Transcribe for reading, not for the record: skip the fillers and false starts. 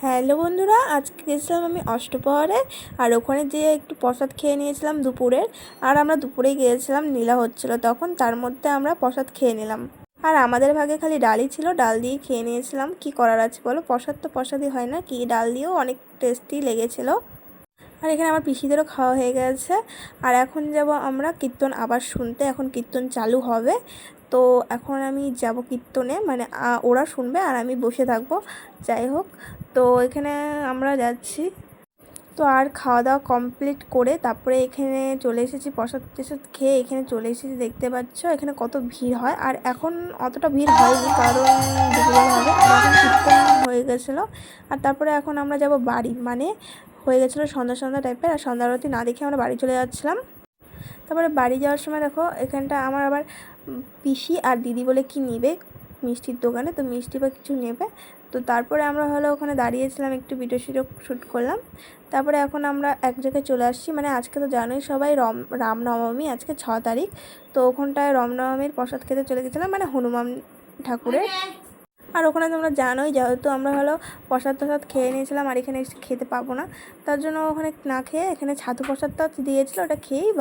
Hello বন্ধুরা, আজকে গেছিলাম আমি অষ্টপ্রহরে। আর ওখানে যেয়ে একটু প্রসাদ খেয়ে নিয়েছিলাম দুপুরের। আর আমরা দুপুরে গিয়েছিলাম, নীলা হচ্ছিল তখন, তার মধ্যে আমরা প্রসাদ খেয়ে নিলাম। আর আমাদের ভাগে খালি ডালই ছিল, ডাল দিয়ে খেয়ে নিয়েছিলাম। কি করার আছে বলো, প্রসাদ তো প্রসাদই হয় না কি, ডাল দিয়েও অনেক টেস্টি লেগেছিলো। আর এখানে আমার পিসিদেরও খাওয়া হয়ে গেছে। আর এখন যাব আমরা কীর্তন আবার শুনতে, এখন কীর্তন চালু হবে। তো এখন আমি যাব কীর্তনে, মানে ওরা শুনবে আর আমি বসে থাকবো। যাই হোক, তো এখানে আমরা যাচ্ছি। তো আর খাওয়া দাওয়া কমপ্লিট করে তারপরে এখানে চলে এসেছি, প্রসাদ টসাদ খেয়ে এখানে চলে এসেছি। দেখতে পাচ্ছ এখানে কত ভিড় হয়। আর এখন অতটা ভিড় হয়নি, কারণ দুপুরবেলা হবে। আর এখন কীর্তন হয়ে গেছিলো। আর তারপরে এখন আমরা যাব বাড়ি, মানে হয়ে গেছিলো সন্ধ্যা সন্ধ্যা টাইপের। আর সন্ধ্যা আরতি না দেখে আমরা বাড়ি চলে যাচ্ছিলাম। তারপরে বাড়ি যাওয়ার সময় দেখো এখানটা আমার আবার পিসি আর দিদি বলে কি নিবে মিষ্টির দোকানে, তো মিষ্টি বা কিছু নেবে। তো তারপরে আমরা হলো ওখানে দাঁড়িয়েছিলাম, একটু ভিডিও শ্যুট করলাম। তারপরে এখন আমরা এক জায়গায় চলে আসছি, মানে আজকে তো জানোই সবাই রামনবমী, আজকে 6 তারিখ। তো ওখানটায় রামনবমীর প্রসাদ খেতে চলে গেছিলাম, মানে হনুমান ঠাকুরের। আর ওখানে তোমরা জানোই, যেহেতু আমরা হলো প্রসাদ টসাদ খেয়ে নিয়েছিলাম আর এখানে এসে খেতে পাবো না, তার জন্য ওখানে না খেয়ে এখানে ছাতু প্রসাদটা দিয়েছিলো, ওটা খেয়েই